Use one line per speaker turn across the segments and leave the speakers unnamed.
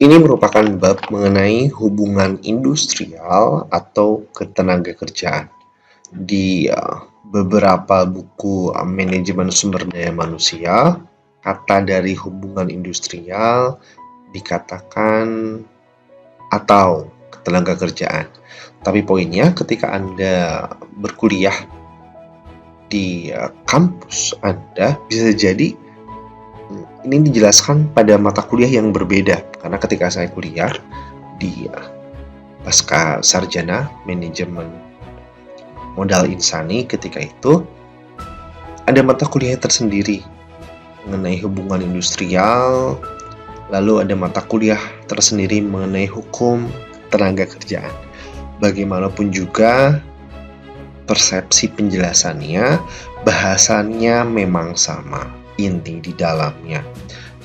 Ini merupakan bab mengenai hubungan industrial atau ketenagakerjaan. Di beberapa buku manajemen sumber daya manusia, kata dari hubungan industrial dikatakan atau ketenagakerjaan. Tapi poinnya ketika Anda berkuliah di kampus Anda, bisa jadi ini dijelaskan pada mata kuliah yang berbeda. Karena ketika saya kuliah di pasca sarjana manajemen modal insani, ketika itu ada mata kuliah tersendiri mengenai hubungan industrial, lalu ada mata kuliah tersendiri mengenai hukum tenaga kerjaan. Bagaimanapun juga persepsi penjelasannya, bahasannya memang sama, inti di dalamnya,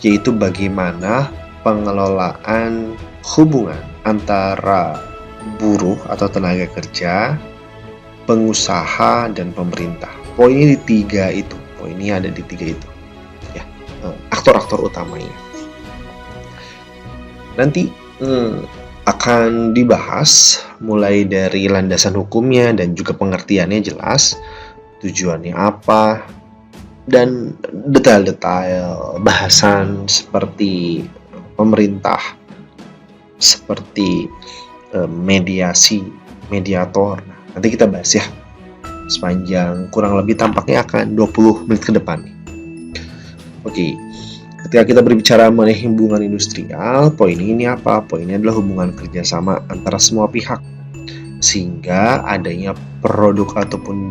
yaitu bagaimana pengelolaan hubungan antara buruh atau tenaga kerja, pengusaha, dan pemerintah. Poinnya di tiga itu, poinnya ada di tiga itu, ya, aktor-aktor utamanya. Nanti akan dibahas mulai dari landasan hukumnya dan juga pengertiannya jelas, tujuannya apa, dan detail-detail bahasan seperti pemerintah, seperti mediasi, mediator. Nah, nanti kita bahas ya, sepanjang kurang lebih tampaknya akan 20 menit ke depan. Oke. Ketika kita berbicara mengenai hubungan industrial, poin ini apa? Poinnya adalah hubungan kerjasama antara semua pihak, sehingga adanya produk ataupun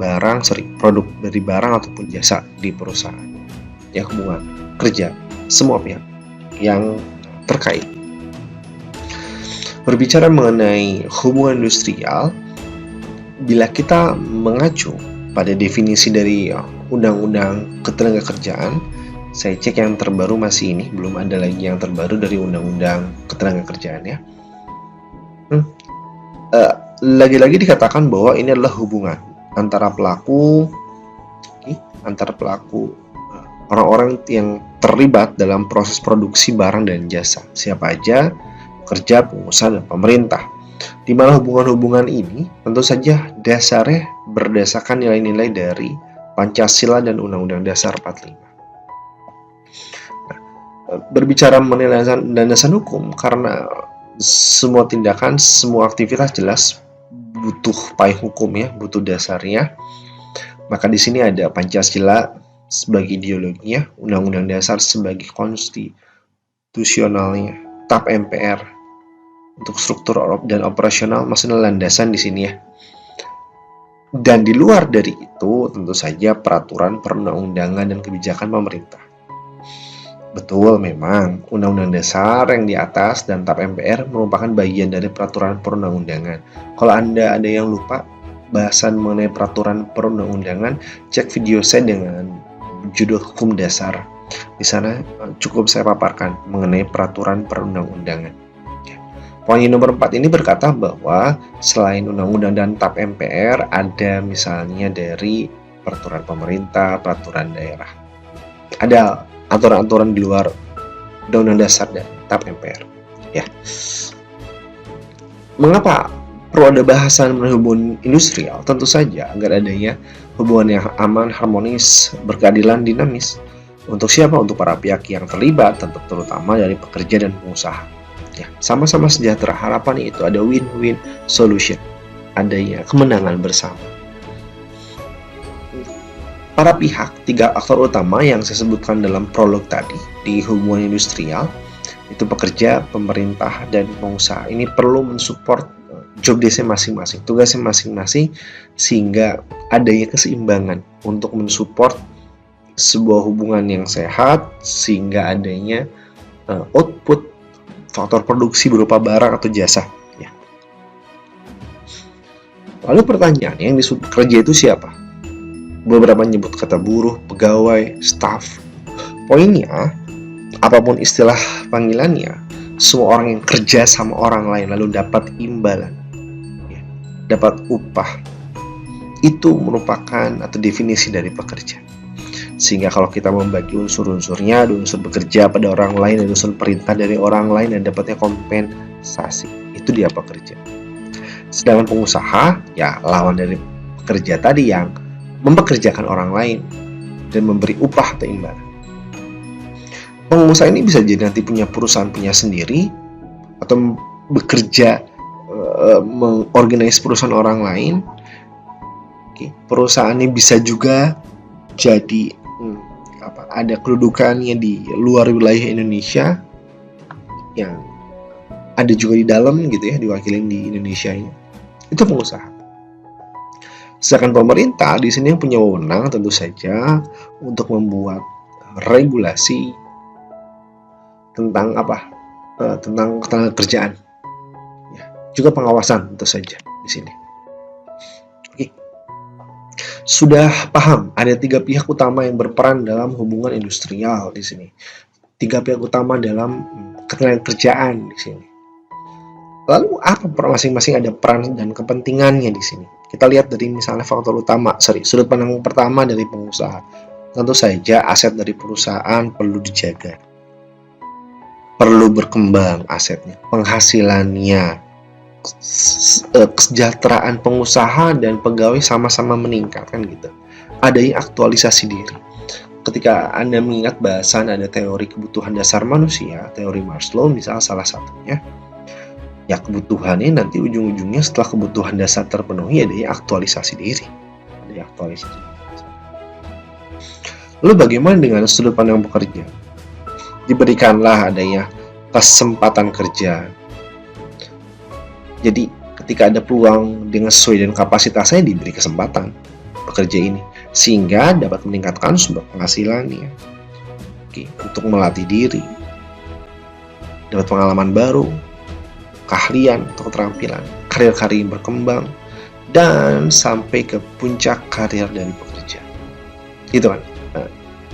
produk dari barang ataupun jasa di perusahaan. Ya, hubungan kerja semua pihak yang terkait. Berbicara mengenai hubungan industrial, bila kita mengacu pada definisi dari Undang-Undang Ketenagakerjaan, saya cek yang terbaru masih ini, belum ada lagi yang terbaru dari Undang-Undang Ketenagakerjaan ya. Lagi-lagi dikatakan bahwa ini adalah hubungan antara pelaku orang-orang yang terlibat dalam proses produksi barang dan jasa. Siapa aja? Pekerja, pengusaha, dan pemerintah. Di mana hubungan-hubungan ini tentu saja dasarnya berdasarkan nilai-nilai dari Pancasila dan Undang-Undang Dasar 45. Berbicara mengenai landasan hukum, karena semua tindakan, semua aktivitas jelas butuh payung hukum ya, butuh dasarnya. Maka di sini ada Pancasila sebagai ideologinya, Undang-Undang Dasar sebagai konstitusionalnya, TAP MPR untuk struktur dan operasional, maksudnya landasan di sini ya. Dan di luar dari itu tentu saja peraturan perundang-undangan dan kebijakan pemerintah. Betul, memang Undang-Undang Dasar yang di atas dan TAP MPR merupakan bagian dari peraturan perundang-undangan. Kalau Anda ada yang lupa bahasan mengenai peraturan perundang-undangan, cek video saya dengan judul Hukum Dasar. Di sana cukup saya paparkan mengenai peraturan perundang-undangan. Poin nomor 4 ini berkata bahwa selain Undang-Undang dan TAP MPR, ada misalnya dari peraturan pemerintah, peraturan daerah. Ada aturan-aturan di luar Undang-Undang Dasar dan TAP MPR. Ya. Mengapa perlu ada bahasan mengenai hubungan industrial? Tentu saja agar adanya hubungan yang aman, harmonis, berkeadilan, dinamis. Untuk siapa? Untuk para pihak yang terlibat, terutama dari pekerja dan pengusaha. Ya, sama-sama sejahtera. Harapan itu ada win-win solution, adanya kemenangan bersama. Para pihak, tiga aktor utama yang saya sebutkan dalam prolog tadi di hubungan industrial, itu pekerja, pemerintah, dan pengusaha. Ini perlu mensupport job desk-nya masing-masing, tugasnya masing-masing, sehingga adanya keseimbangan untuk mensupport sebuah hubungan yang sehat, sehingga adanya output faktor produksi berupa barang atau jasa. Ya. Lalu pertanyaan, yang disebut kerja itu siapa? Beberapa menyebut kata buruh, pegawai, staf. Poinnya, apapun istilah panggilannya, semua orang yang kerja sama orang lain lalu dapat imbalan, ya, dapat upah, itu merupakan atau definisi dari pekerja. Sehingga kalau kita membagi unsur-unsurnya, ada unsur bekerja pada orang lain, ada unsur perintah dari orang lain, dan dapatnya kompensasi. Itu dia pekerja. Sedangkan pengusaha, ya lawan dari pekerja tadi yang mempekerjakan orang lain dan memberi upah atau imbalan. Pengusaha ini bisa jadi nanti punya perusahaan punya sendiri, atau bekerja mengorganisasi perusahaan orang lain. Perusahaan ini bisa juga jadi ada kedudukannya di luar wilayah Indonesia, yang ada juga di dalam gitu ya, diwakilin di Indonesia ini. Itu pengusaha. Sedangkan pemerintah di sini yang punya wewenang tentu saja untuk membuat regulasi tentang tentang ketenaga kerjaan, ya, juga pengawasan tentu saja di sini. Oke. Sudah paham ada 3 pihak utama yang berperan dalam hubungan industrial di sini. 3 pihak utama dalam ketenaga kerjaan di sini. Lalu apa masing-masing ada peran dan kepentingannya di sini? Kita lihat dari misalnya faktor utama, sudut pandang pertama dari pengusaha. Tentu saja aset dari perusahaan perlu dijaga, perlu berkembang asetnya, penghasilannya, kesejahteraan pengusaha dan pegawai sama-sama meningkat, kan gitu. Adanya aktualisasi diri. Ketika Anda mengingat bahasan ada teori kebutuhan dasar manusia, teori Maslow misal salah satunya, ya kebutuhannya nanti ujung-ujungnya setelah kebutuhan dasar terpenuhi adanya aktualisasi diri. Ada aktualisasi. Lalu bagaimana dengan sudut pandang pekerja? Diberikanlah adanya kesempatan kerja. Jadi ketika ada peluang dengan sesuai dengan kapasitasnya, diberi kesempatan bekerja ini sehingga dapat meningkatkan sumber penghasilannya. Untuk melatih diri, dapat pengalaman baru, keahlian atau keterampilan, karir-karir yang berkembang, dan sampai ke puncak karir dari pekerja. Gitu kan?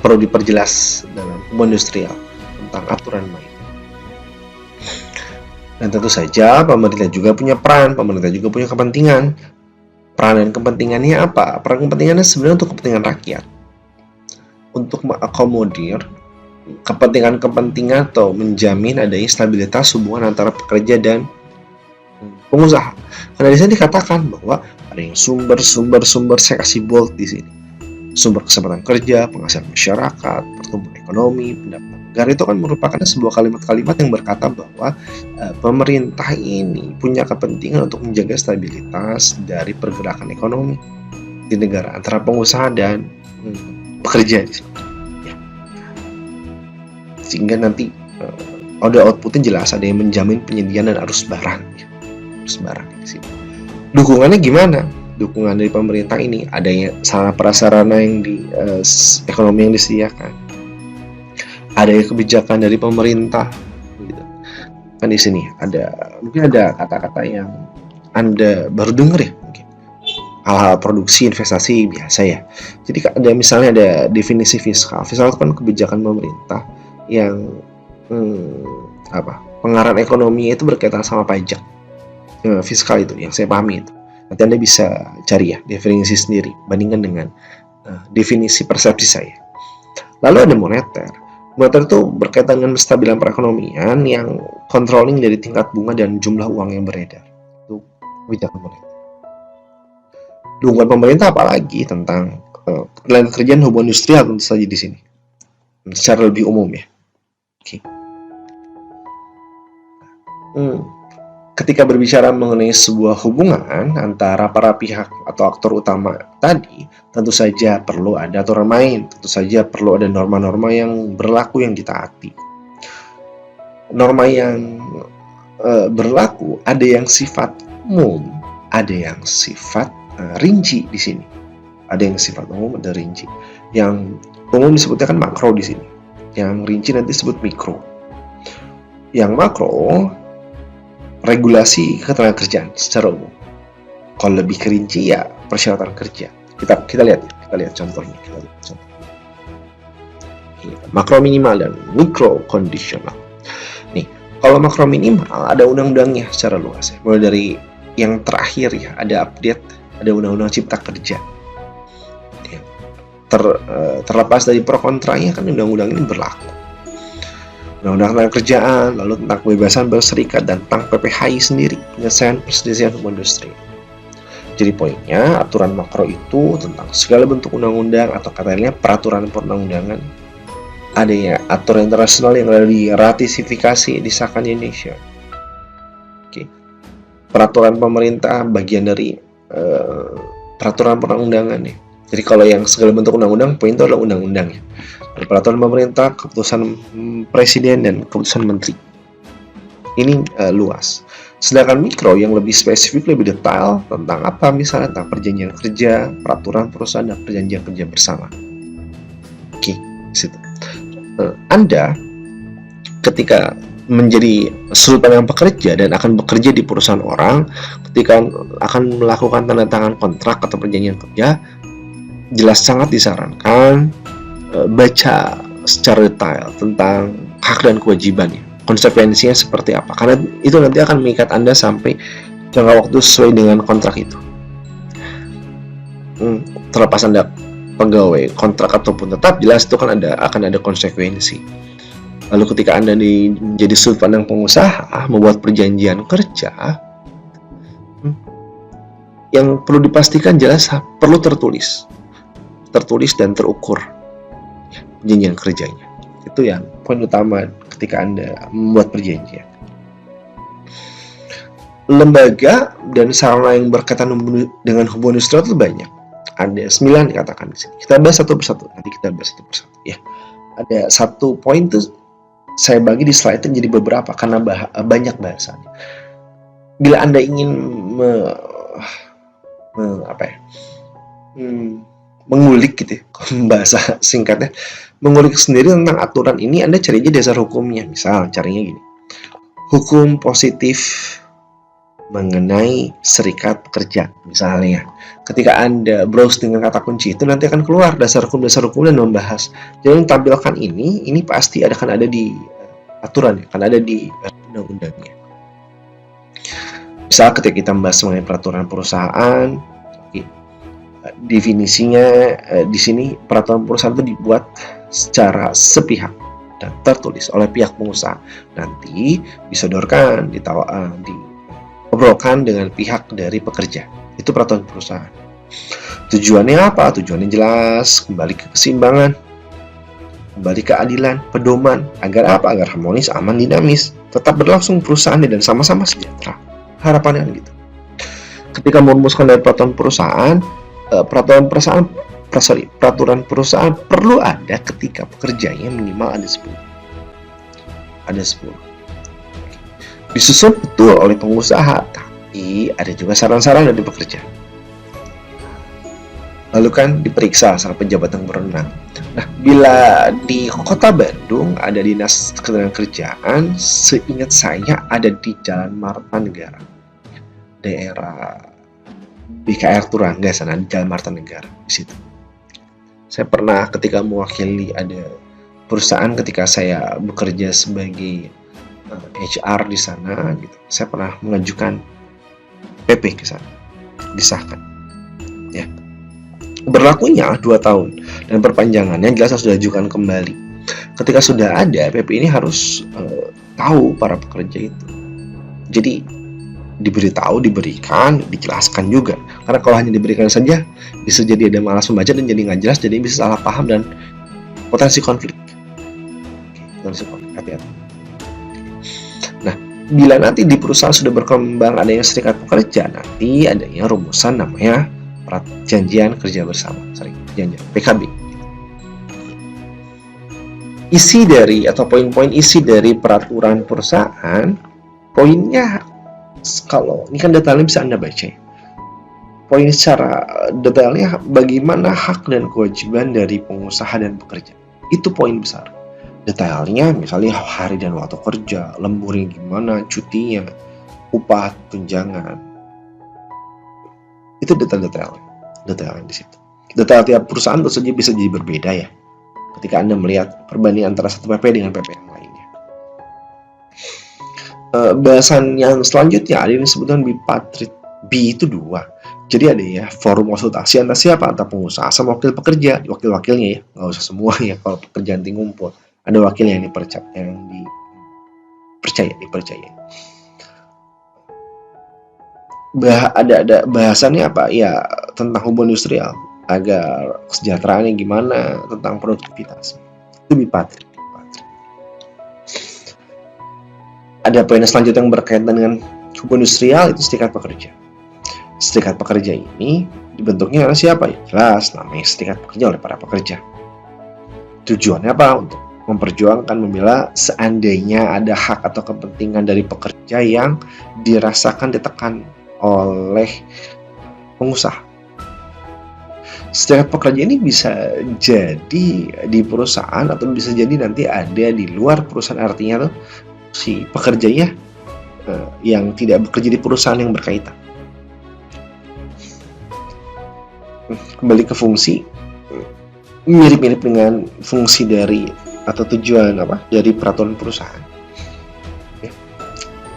Perlu diperjelas dalam hubungan industrial tentang aturan main. Dan tentu saja pemerintah juga punya peran, pemerintah juga punya kepentingan. Peran dan kepentingannya apa? Peran kepentingannya sebenarnya untuk kepentingan rakyat, untuk mengakomodir kepentingan-kepentingan atau menjamin adanya stabilitas hubungan antara pekerja dan pengusaha. Karena di sini dikatakan bahwa ada yang sumber saya kasih bold di sini. Sumber kesempatan kerja, penghasilan masyarakat, pertumbuhan ekonomi, pendapatan negara, itu kan merupakan sebuah kalimat-kalimat yang berkata bahwa pemerintah ini punya kepentingan untuk menjaga stabilitas dari pergerakan ekonomi di negara antara pengusaha dan pekerja di sini. Ya. Sehingga nanti ada outputnya jelas, ada yang menjamin penyediaan dan arus barang. Ya. Arus barang di sini. Dukungannya gimana? Dukungan dari pemerintah ini adanya sarana prasarana yang di ekonomi yang disediakan, ada kebijakan dari pemerintah gitu. Kan di sini mungkin ada kata-kata yang Anda baru dengar ya, mungkin hal-hal produksi investasi biasa ya. Jadi ada misalnya ada definisi fiskal itu kan kebijakan pemerintah yang pengarah ekonomi itu berkaitan sama pajak. Fiskal itu yang saya pahami itu. Nanti Anda bisa cari ya definisi sendiri, bandingkan dengan definisi persepsi saya. Lalu ada moneter. Moneter itu berkaitan dengan kestabilan perekonomian yang controlling dari tingkat bunga dan jumlah uang yang beredar. Itu kebijakan moneter. Dukungan pemerintah apalagi tentang ketenaga kerjaan hubungan industrial tentu saja di sini. Secara lebih umum ya. Oke. Ketika berbicara mengenai sebuah hubungan antara para pihak atau aktor utama tadi, tentu saja perlu ada aturan main, tentu saja perlu ada norma-norma yang berlaku yang ditaati. Norma yang berlaku ada yang sifat umum, ada yang sifat rinci di sini. Ada yang sifat umum, ada rinci. Yang umum disebutnya kan makro di sini. Yang rinci nanti disebut mikro. Yang makro regulasi ketenagakerjaan secara umum. Kalau lebih kerinci ya persyaratan kerja. Kita lihat contohnya. Makro minimal dan mikro kondisional. Nih, kalau makro minimal ada undang-undangnya secara luas ya. Mulai dari yang terakhir ya, ada update, ada undang-undang cipta kerja. Ya. terlepas dari pro kontranya kan undang-undang ini berlaku. Undang-undang tentang kerjaan, lalu tentang kebebasan berserikat, dan tentang PPHI sendiri, penyelesaian perselisihan hukum industri. Jadi poinnya, aturan makro itu tentang segala bentuk undang-undang atau katanya peraturan perundang-undangan. Adanya aturan internasional yang ada di ratifikasi disahkan di Indonesia. Oke. Peraturan pemerintah bagian dari peraturan perundang-undangan nih. Jadi kalau yang segala bentuk undang-undang, poin itu adalah undang-undang ya. Ada peraturan pemerintah, keputusan presiden, dan keputusan menteri. Ini luas. Sedangkan mikro yang lebih spesifik, lebih detail tentang apa, misalnya tentang perjanjian kerja, peraturan perusahaan, dan perjanjian kerja bersama. Oke, situ. Anda ketika menjadi sudut pandang pekerja dan akan bekerja di perusahaan orang, ketika akan melakukan tanda tangan kontrak atau perjanjian kerja, jelas sangat disarankan baca secara detail tentang hak dan kewajibannya, konsekuensinya seperti apa, karena itu nanti akan mengikat Anda sampai jangka waktu sesuai dengan kontrak itu. Terlepas Anda pegawai kontrak ataupun tetap, jelas itu kan akan ada konsekuensi. Lalu ketika Anda menjadi sudut pandang pengusaha, membuat perjanjian kerja, yang perlu dipastikan jelas perlu tertulis dan terukur perjanjian kerjanya. Itu yang poin utama ketika Anda membuat perjanjian. Lembaga dan sarana yang berkaitan dengan hubungan industrial itu banyak. Ada 9 dikatakan di sini. Kita bahas satu persatu. Ya. Ada satu poin tuh saya bagi di slide jadi beberapa karena banyak bahasannya. Bila Anda ingin mengulik gitu ya, bahasa singkatnya, mengulik sendiri tentang aturan ini, Anda cari aja dasar hukumnya. Misal carinya gini, hukum positif mengenai serikat pekerja misalnya. Ketika Anda browse dengan kata kunci itu, nanti akan keluar dasar hukum dan membahas. Jadi tampilkan ini pasti akan ada di aturan, akan ada di undang-undangnya. Misal ketika kita membahas mengenai peraturan perusahaan, definisinya di sini peraturan perusahaan itu dibuat secara sepihak dan tertulis oleh pihak pengusaha, nanti disodorkan, diobrolkan dengan pihak dari pekerja. Itu peraturan perusahaan. Tujuannya apa? Tujuannya jelas, kembali ke keseimbangan, kembali ke keadilan, pedoman, agar apa? Agar harmonis, aman, dinamis, tetap berlangsung perusahaannya dan sama-sama sejahtera. Harapannya gitu. Ketika merumuskan dari peraturan perusahaan perlu ada ketika pekerjanya minimal ada 10. Disusun betul oleh pengusaha, tapi ada juga saran-saran dari pekerja. Lalu kan diperiksa sama pejabat yang berwenang. Nah, bila di Kota Bandung ada Dinas Ketenagakerjaan, seingat saya ada di Jalan Martanegara, daerah BKR Turangga sana, di Jalan Martanegara di situ. Saya pernah ketika mewakili ada perusahaan ketika saya bekerja sebagai HR di sana gitu. Saya pernah mengajukan PP ke sana, disahkan. Ya. Berlakunya 2 tahun dan perpanjangannya jelas harus diajukan kembali. Ketika sudah ada PP ini harus tahu para pekerja itu. Jadi diberitahu, diberikan, dijelaskan juga. Karena kalau hanya diberikan saja, bisa jadi ada malas membaca dan jadi nggak jelas, jadi bisa salah paham dan potensi konflik. Hati-hati. Nah, bila nanti di perusahaan sudah berkembang adanya serikat pekerja, nanti adanya rumusan namanya perjanjian kerja bersama, perjanjian PKB. Isi dari atau poin-poin isi dari peraturan perusahaan, poinnya kalau ini kan detailnya bisa Anda baca ya. Poin secara detailnya bagaimana hak dan kewajiban dari pengusaha dan pekerja. Itu poin besar. Detailnya misalnya hari dan waktu kerja, lemburnya gimana, cutinya, upah, tunjangan. Itu detailnya di situ. Detail tiap perusahaan tentu saja bisa jadi berbeda ya. Ketika Anda melihat perbandingan antara satu PP dengan PP yang lainnya. Bahasan yang selanjutnya ada yang disebutkan bipatrit. B itu 2. Jadi ada ya forum konsultasi antara siapa? Antara pengusaha sama wakil pekerja, wakil-wakilnya ya, nggak usah semua ya. Kalau pekerja nanti ngumpul, ada wakil yang dipercaya. Ada bahasannya apa? Ya tentang hubungan industrial, agar kesejahteraannya gimana, tentang produktivitas. Itu BIPATRI. Ada poin selanjutnya yang berkaitan dengan hubungan industrial, itu serikat pekerja. Serikat pekerja ini dibentuknya oleh siapa? Ya jelas, namanya serikat pekerja oleh para pekerja. Tujuannya apa? Untuk memperjuangkan, membela seandainya ada hak atau kepentingan dari pekerja yang dirasakan ditekan oleh pengusaha. Serikat pekerja ini bisa jadi di perusahaan atau bisa jadi nanti ada di luar perusahaan, artinya tuh si pekerjanya yang tidak bekerja di perusahaan yang berkaitan. Kembali ke fungsi, mirip-mirip dengan fungsi dari atau tujuan dari peraturan perusahaan.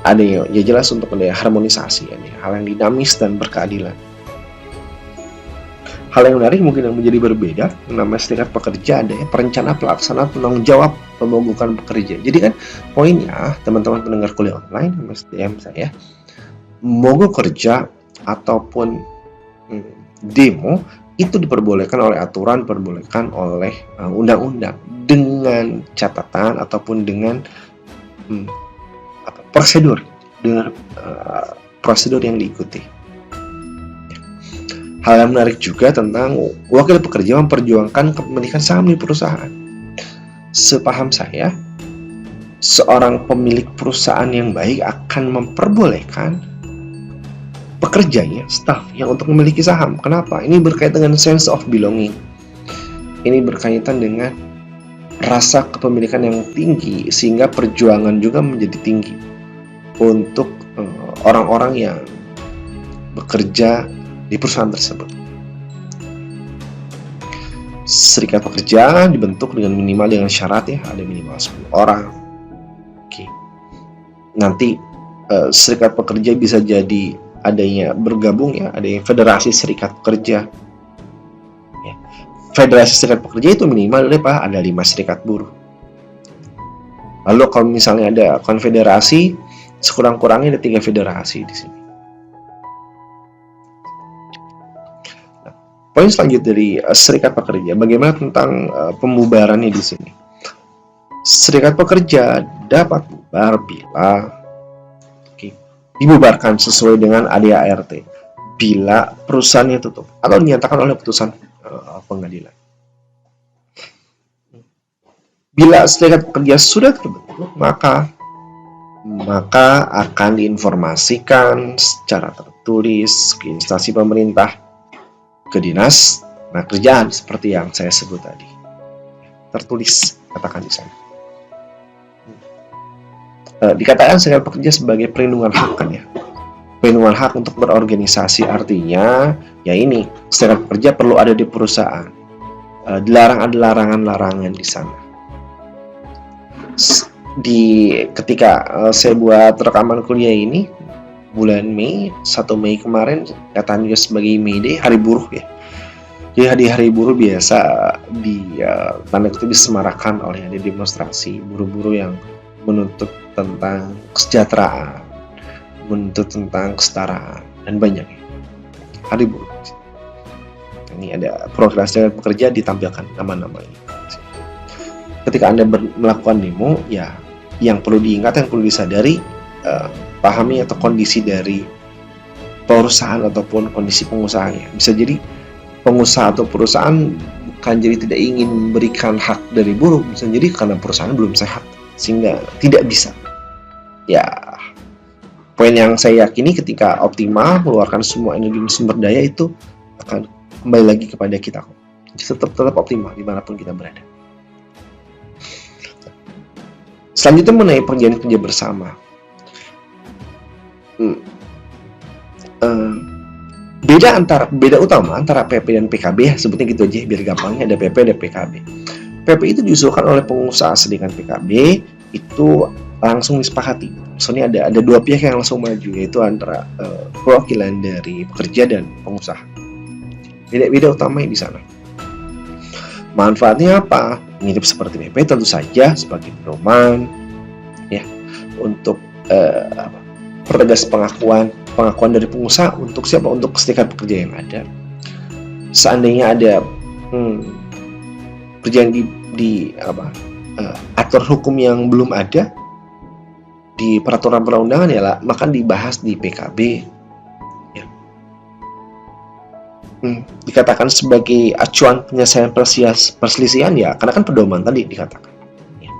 Ada ya jelas untuk ada harmonisasi, ada hal yang dinamis dan berkeadilan. Hal yang menarik mungkin yang menjadi berbeda, namanya serikat pekerja ada ya perencana, pelaksana, penanggung jawab, pemogokan pekerja. Jadi kan poinnya teman-teman pendengar kuliah online MSDM saya, mogok kerja ataupun demo itu diperbolehkan oleh aturan, diperbolehkan oleh undang-undang dengan catatan ataupun dengan prosedur, dengan prosedur yang diikuti. Hal yang menarik juga tentang wakil pekerja memperjuangkan kepemilikan saham di perusahaan. Sepaham saya, seorang pemilik perusahaan yang baik akan memperbolehkan pekerjanya, stafnya untuk memiliki saham. Kenapa? Ini berkaitan dengan sense of belonging. Ini berkaitan dengan rasa kepemilikan yang tinggi, sehingga perjuangan juga menjadi tinggi untuk orang-orang yang bekerja di perusahaan tersebut. Serikat pekerja dibentuk dengan minimal dengan syarat ya, ada minimal 10 orang. Oke. Nanti serikat pekerja bisa jadi adanya bergabung ya, ada yang federasi serikat pekerja. Ya. Federasi serikat pekerja itu minimal ada 5 serikat buruh. Lalu kalau misalnya ada konfederasi, sekurang-kurangnya ada 3 federasi di sini. Poin selanjutnya dari serikat pekerja, bagaimana tentang pembubarannya di sini? Serikat pekerja dapat bubar bila dibubarkan sesuai dengan ADART, bila perusahaannya tutup atau dinyatakan oleh putusan pengadilan. Bila serikat pekerja sudah terbentuk, maka akan diinformasikan secara tertulis ke instansi pemerintah, ke dinas kerjaan seperti yang saya sebut tadi, tertulis katakan di sana. Dikatakan serikat pekerja sebagai perlindungan hak kan ya, perlindungan hak untuk berorganisasi, artinya ya ini serikat pekerja perlu ada di perusahaan, dilarang ada larangan di sana. Ketika saya buat rekaman kuliah ini bulan Mei, 1 Mei kemarin, katanya juga sebagai May Day, hari buruh ya. Jadi di hari buruh biasa tanda kutip disemarakan oleh ada demonstrasi buruh-buruh yang menuntut tentang kesejahteraan, menuntut tentang kesetaraan, dan banyak ya. Hari buruh. Ini ada program serikat pekerja ditampilkan nama-namanya. Ketika Anda melakukan demo, ya yang perlu diingat, yang perlu disadari, pahami atau kondisi dari perusahaan ataupun kondisi pengusahanya. Bisa jadi pengusaha atau perusahaan bukan jadi tidak ingin memberikan hak dari buruh, bisa jadi karena perusahaan belum sehat sehingga tidak bisa. Ya, poin yang saya yakini ketika optimal mengeluarkan semua energi sumber daya itu akan kembali lagi kepada kita. Tetap optimal dimanapun kita berada. Selanjutnya mengenai perjanjian kerja bersama. Beda utama antara PP dan PKB, sebutnya gitu aja biar gampangnya, ada PP ada PKB. PP itu diusulkan oleh pengusaha, sedangkan PKB itu langsung disepakati. Maksudnya ada dua pihak yang langsung maju, yaitu antara perwakilan dari pekerja dan pengusaha. Beda-beda utamanya di sana. Manfaatnya apa? Mirip seperti PP tentu saja sebagai pedoman ya untuk pertegas pengakuan dari pengusaha untuk siapa? Untuk serikat pekerja yang ada. Seandainya ada perjanjian atur hukum yang belum ada di peraturan perundang-undangan ya lah, maka dibahas di PKB ya. Dikatakan sebagai acuan penyelesaian perselisihan ya, karena kan pedoman tadi dikatakan ya.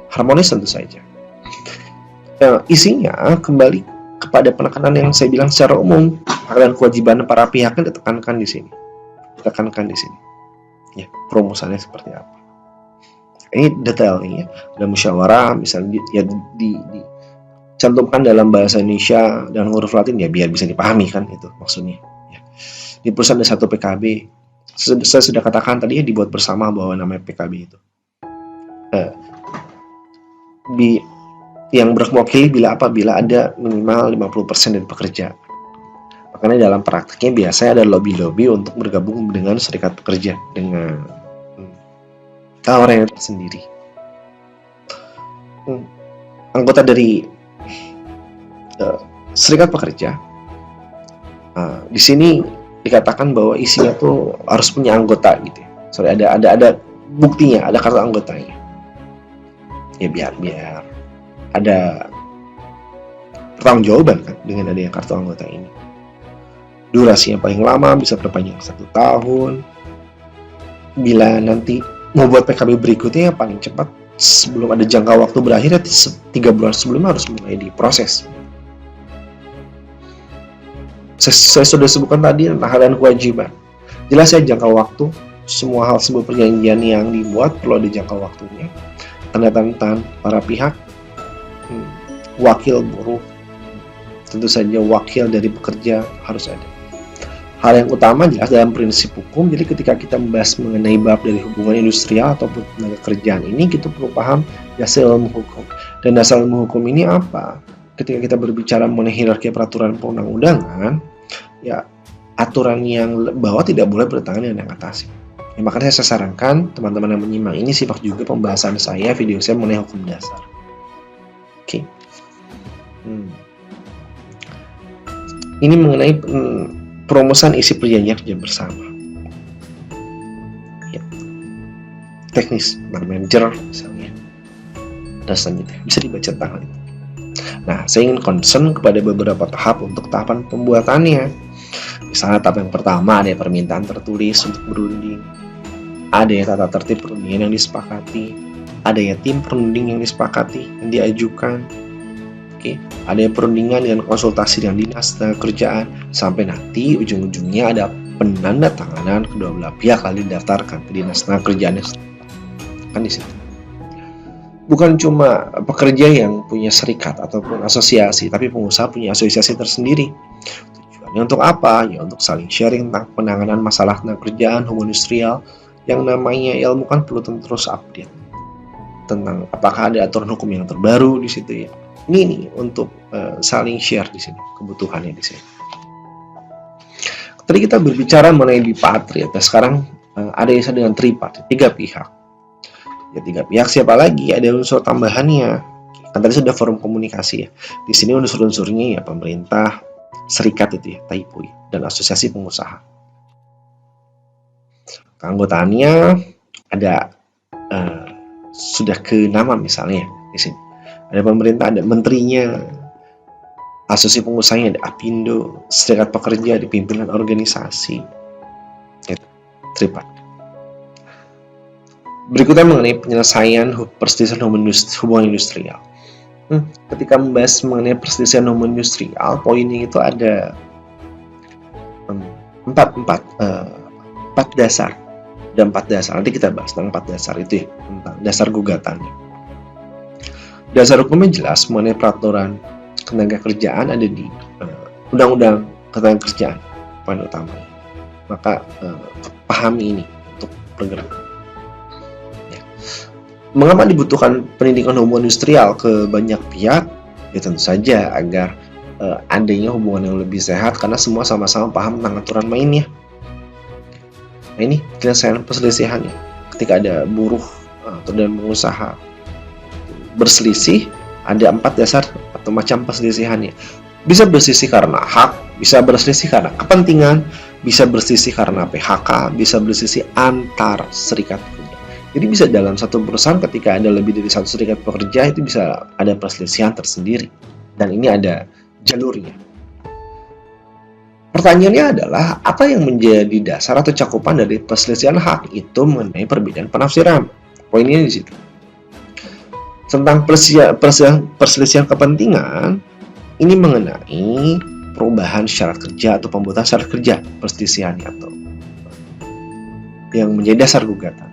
Harmonis tentu saja. Isinya kembali kepada penekanan yang saya bilang secara umum, hak dan kewajiban para pihaknya ditekankan di sini ya. Perumusannya seperti apa, ini detailnya ya. Dalam musyawarah misalnya ya dicantumkan dalam bahasa Indonesia dan huruf Latin ya, biar bisa dipahami kan, itu maksudnya ya. Di perusahaan ada satu PKB, saya sudah katakan tadi ya, dibuat bersama bahwa namanya PKB itu yang berhak mewakili bila ada minimal 50% dari pekerja. Makanya dalam prakteknya biasanya ada lobby-lobby untuk bergabung dengan serikat pekerja dengan tawaran yang tersendiri. Anggota dari serikat pekerja di sini dikatakan bahwa isinya tuh harus punya anggota gitu ya. Sorry, ada buktinya, ada kartu anggotanya. Ya biar ada pertanggungjawaban kan dengan adanya kartu anggota ini. Durasi yang paling lama bisa berpanjang 1 tahun. Bila nanti mau buat PKB berikutnya paling cepat sebelum ada jangka waktu berakhir 3 bulan sebelumnya harus mulai diproses. Saya sudah sebutkan tadi tentang hak dan kewajiban. Jelas ya jangka waktu, semua hal sebuah perjanjian yang dibuat perlu ada jangka waktunya. Tanda tangan para pihak, wakil buruh, tentu saja wakil dari pekerja harus ada. Hal yang utama jelas dalam prinsip hukum. Jadi ketika kita membahas mengenai bab dari hubungan industrial ataupun tenaga kerjaan ini, kita perlu paham dasar ilmu hukum. Dan dasar ilmu hukum ini apa? Ketika kita berbicara mengenai hierarki peraturan perundang-undangan, ya aturan yang bawah tidak boleh bertentangan dengan yang atas. Ya, makanya saya sarankan teman-teman yang menyimak ini simak juga pembahasan saya, video saya mengenai hukum dasar. Oke. Ini mengenai perumusan isi perjanjian kerja bersama. Ya. Teknis, manajer misalnya. Dan selanjutnya bisa dibaca tanggal itu. Nah, saya ingin concern kepada beberapa tahap untuk tahapan pembuatannya. Misalnya tahap yang pertama ada permintaan tertulis untuk berunding, ada ya tata tertib perundingan yang disepakati, ada ya tim perunding yang disepakati yang diajukan. Oke, ada ya perundingan dengan konsultasi dengan dinas tenaga kerjaan, sampai nanti ujung-ujungnya ada penandatanganan kedua belah pihak lalu didaftarkan ke dinas tenaga kerjaan kan di situ. Bukan cuma pekerja yang punya serikat ataupun asosiasi, tapi pengusaha punya asosiasi tersendiri. Tujuannya untuk apa? Ya untuk saling sharing tentang penanganan masalah tenaga kerjaan, hubungan industrial. Yang namanya ilmu kan perlu terus update tentang apakah ada aturan hukum yang terbaru di situ ya. Ini nih untuk saling share di sini kebutuhannya di sini. Tadi kita berbicara mengenai bipatri, ya. Sekarang ada yang dengan tripartit, 3 pihak. Ya 3 pihak siapa lagi? Ada unsur tambahannya. Kan tadi sudah forum komunikasi ya. Di sini unsur-unsurnya ya pemerintah, serikat itu ya, TAIPU dan asosiasi pengusaha. Keanggotaannya ada sudah ke nama misalnya di sini. Ada pemerintah, ada menterinya, asosiasi pengusahanya, ada Apindo, serikat pekerja, ada pimpinan organisasi. Tripartit. Berikutnya mengenai penyelesaian perselisihan hubungan industrial. Ketika membahas mengenai perselisihan hubungan industrial, poinnya itu ada 4 dasar. Ada 4 dasar. Nanti kita bahas tentang 4 dasar itu ya, tentang dasar gugatannya. Dasar hukumnya jelas mengenai peraturan ketenaga kerjaan ada di Undang-Undang Ketenaga Kerjaan poin utamanya. Maka pahami ini untuk pergerakan. Mengapa dibutuhkan pendidikan hubungan industrial ke banyak pihak? Ya tentu saja agar adanya hubungan yang lebih sehat karena semua sama-sama paham tentang aturan mainnya. Nah ini penyelesaian perselisihannya. Ketika ada buruh atau dan pengusaha berselisih, ada 4 dasar atau macam perselisihannya. Bisa berselisih karena hak, bisa berselisih karena kepentingan, bisa berselisih karena PHK, bisa berselisih antar serikat pekerja. Jadi bisa dalam satu perusahaan ketika ada lebih dari satu serikat pekerja itu bisa ada perselisihan tersendiri. Dan ini ada jalurnya. Pertanyaannya adalah apa yang menjadi dasar atau cakupan dari perselisihan hak itu mengenai perbedaan penafsiran. Poinnya di situ. Tentang perselisihan kepentingan ini mengenai perubahan syarat kerja atau pembuatan syarat kerja perselisihan atau yang menjadi dasar gugatan.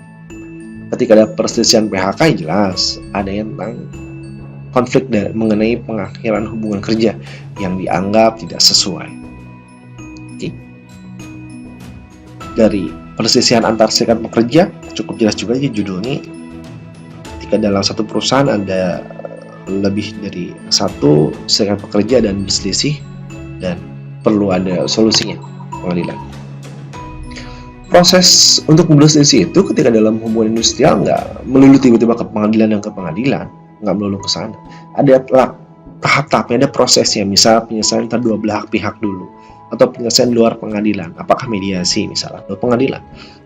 Ketika ada perselisihan PHK jelas ada yang tentang konflik mengenai pengakhiran hubungan kerja yang dianggap tidak sesuai. Oke. Dari perselisihan antar serikat pekerja cukup jelas juga ya judulnya. Ketika dalam satu perusahaan ada lebih dari satu serikat pekerja dan berselisih dan perlu ada solusinya pengadilan. Proses untuk berselisih itu ketika dalam hubungan industrial nggak melulu tiba-tiba ke pengadilan dan ke pengadilan, nggak melulu ke sana. Ada tahap-tahapnya, ada prosesnya. Misal penyelesaian antara dua belah pihak dulu, atau penyelesaian luar pengadilan. Apakah mediasi misalnya luar pengadilan?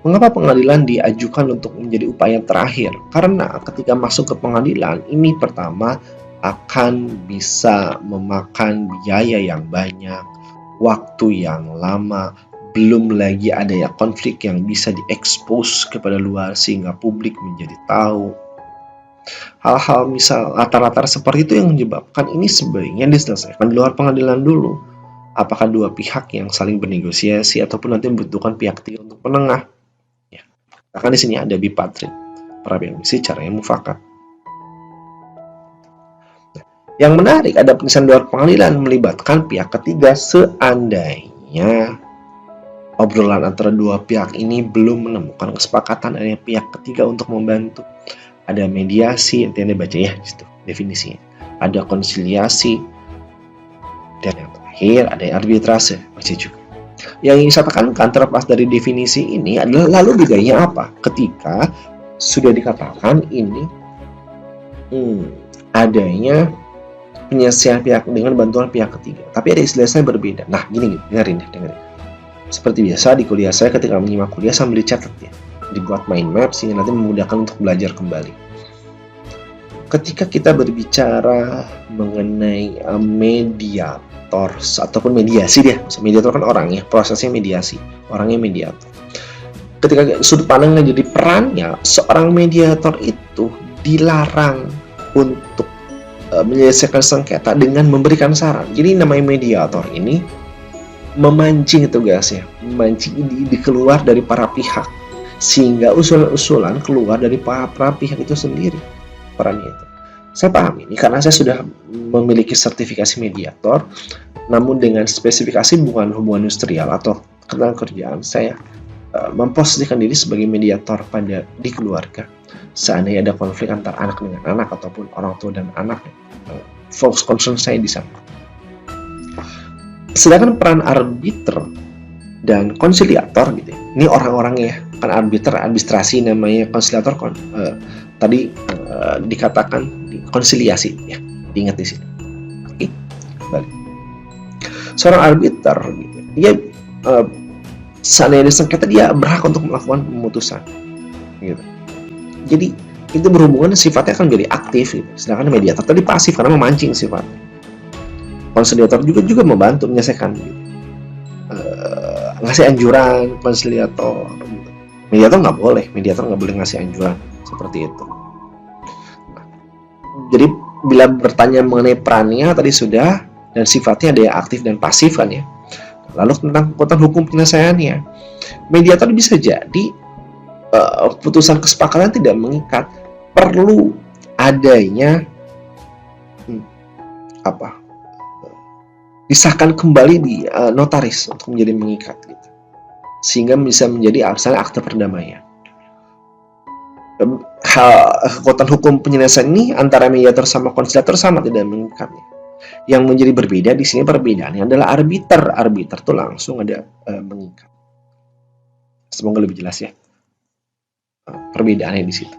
Mengapa pengadilan diajukan untuk menjadi upaya terakhir? Karena ketika masuk ke pengadilan ini pertama akan bisa memakan biaya yang banyak, waktu yang lama. Belum lagi adanya konflik yang bisa diekspos kepada luar sehingga publik menjadi tahu. Hal-hal misal latar-latar seperti itu yang menyebabkan ini sebaiknya diselesaikan di luar pengadilan dulu. Apakah dua pihak yang saling bernegosiasi ataupun nanti membutuhkan pihak ketiga untuk penengah. Ya. Bahkan di sini ada bipartit, para pihak misi caranya mufakat. Yang menarik ada penyelesaian luar pengadilan melibatkan pihak ketiga seandainya obrolan antara dua pihak ini belum menemukan kesepakatan adanya pihak ketiga untuk membantu. Ada mediasi, nanti Anda baca ya situ definisinya. Ada konsiliasi, dan yang terakhir ada arbitrase, baca juga. Yang ingin saya tekankan terlepas dari definisi ini adalah lalu bedanya apa ketika sudah dikatakan ini adanya penyelesaian pihak dengan bantuan pihak ketiga, tapi ada istilahnya berbeda. Nah gini, dengerin. Seperti biasa di kuliah saya ketika menyimak kuliah sambil dicatat ya, dibuat mind map sehingga nanti memudahkan untuk belajar kembali. Ketika kita berbicara mengenai mediator ataupun mediasi dia, mediator kan orangnya, prosesnya mediasi, orangnya mediator. Ketika sudut pandangnya jadi perannya, seorang mediator itu dilarang untuk menyelesaikan sengketa dengan memberikan saran. Jadi namanya mediator ini memancing tugasnya, memancing ide keluar dari para pihak sehingga usulan-usulan keluar dari para pihak itu sendiri perannya itu. Saya paham ini karena saya sudah memiliki sertifikasi mediator, namun dengan spesifikasi bukan hubungan industrial atau ketenagakerjaan saya memposisikan diri sebagai mediator di keluarga. Seandainya ada konflik antara anak dengan anak ataupun orang tua dan anak, fokus concern saya di sana. Sedangkan peran arbiter dan konsiliator gitu. Ini orang-orangnya kan arbiter, administrasi namanya, konsiliator tadi dikatakan konsiliasi ya. Diingat di sini. Oke. Balik. Seorang arbiter gitu. Dia seandainya ada sengketa dia berhak untuk melakukan pemutusan gitu. Jadi itu berhubungan sifatnya akan menjadi aktif gitu. Sedangkan mediator tadi pasif karena memancing sifatnya. Konsiliator juga membantu menyelesaikan ngasih anjuran. Konsiliator mediator nggak boleh ngasih anjuran seperti itu. Jadi bila bertanya mengenai perannya tadi sudah, dan sifatnya ada yang aktif dan pasif kan ya. Lalu tentang kekuatan hukum penyelesaiannya, mediator bisa jadi putusan kesepakatan tidak mengikat, perlu adanya disahkan kembali di notaris untuk menjadi mengikat gitu. Sehingga bisa menjadi misalnya akte perdamaian. kekuatan hukum penyelesaian ini antara mediator sama konsilator sama, tidak mengikatnya. Yang menjadi berbeda di sini perbedaannya adalah arbiter. Arbiter tuh langsung ada mengikat. Semoga lebih jelas ya perbedaannya di situ.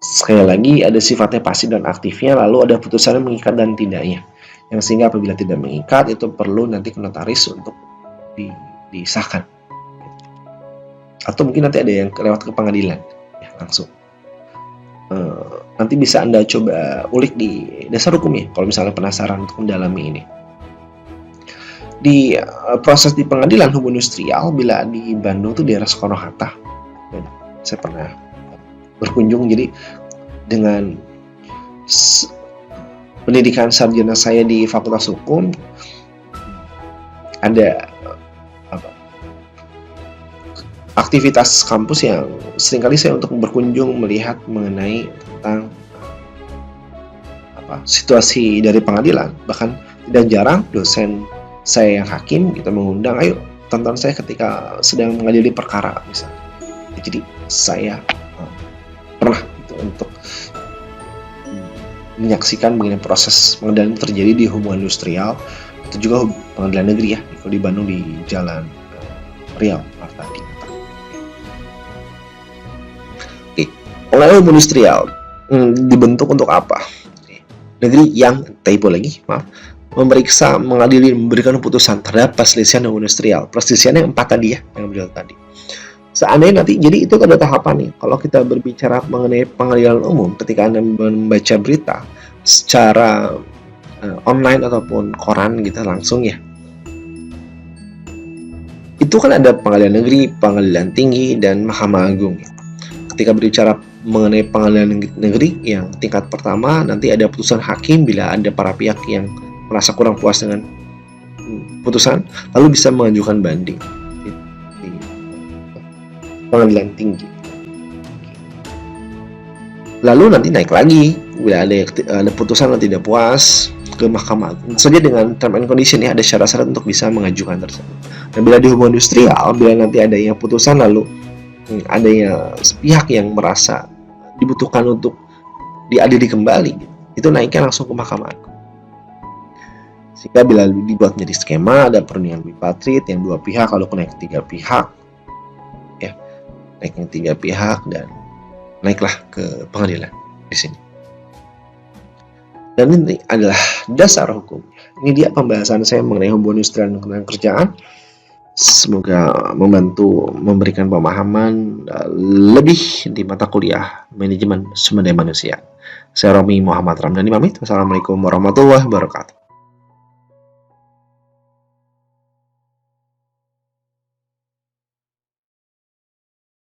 Sekali lagi ada sifatnya pasif dan aktifnya, lalu ada putusannya mengikat dan tidaknya. Yang sehingga apabila tidak mengikat itu perlu nanti ke notaris untuk disahkan. Atau mungkin nanti ada yang lewat ke pengadilan ya, langsung. Nanti bisa Anda coba ulik di dasar hukumnya kalau misalnya penasaran untuk mendalami ini. Di proses di pengadilan hukum industrial, bila di Bandung tuh daerah Soekarno-Hatta, saya pernah berkunjung. Jadi dengan pendidikan sarjana saya di Fakultas Hukum, ada aktivitas kampus yang seringkali saya untuk berkunjung melihat mengenai tentang situasi dari pengadilan. Bahkan tidak jarang dosen saya yang hakim kita mengundang, ayo tonton saya ketika sedang mengadili perkara misalnya. Jadi saya pernah untuk menyaksikan bagaimana proses pengadilan terjadi di hubungan industrial. Itu juga pengadilan negeri ya, kalau di Bandung di Jalan Riau tadi. Oke, pengadilan hubungan industrial dibentuk untuk apa? Negeri yang typo lagi, maaf, memeriksa, mengadili, memberikan putusan terhadap perselisihan hubungan industrial. Perselisihan yang 4 tadi ya, yang beliau tadi. Seandainya nanti, jadi itu ada tahapan nih. Kalau kita berbicara mengenai pengadilan umum, ketika Anda membaca berita secara online ataupun koran gitu langsung ya, itu kan ada pengadilan negeri, pengadilan tinggi, dan Mahkamah Agung. Ketika berbicara mengenai pengadilan negeri yang tingkat pertama, nanti ada putusan hakim bila ada para pihak yang merasa kurang puas dengan putusan, lalu bisa mengajukan banding di pengadilan tinggi. Lalu nanti naik lagi bila ada putusan yang tidak puas ke Mahkamah Agung. Saja dengan term and condition ya, ada syarat-syarat untuk bisa mengajukan tersebut. Dan bila di hubungan industrial, bila nanti adanya putusan lalu adanya pihak yang merasa dibutuhkan untuk diadili kembali, itu naiknya langsung ke Mahkamah Agung. Sehingga bila dibuat menjadi skema, ada perundingan bipartit yang 2 pihak, lalu naik ke 3 pihak ya, naiknya 3 pihak dan naiklah ke pengadilan di sini. Dan ini adalah dasar hukumnya. Ini dia pembahasan saya mengenai hubungan industrial dan ketenaga kerjaan. Semoga membantu memberikan pemahaman lebih di mata kuliah manajemen sumber daya manusia. Saya Romi Muhammad Ramdhani pamit. Wassalamualaikum warahmatullahi wabarakatuh.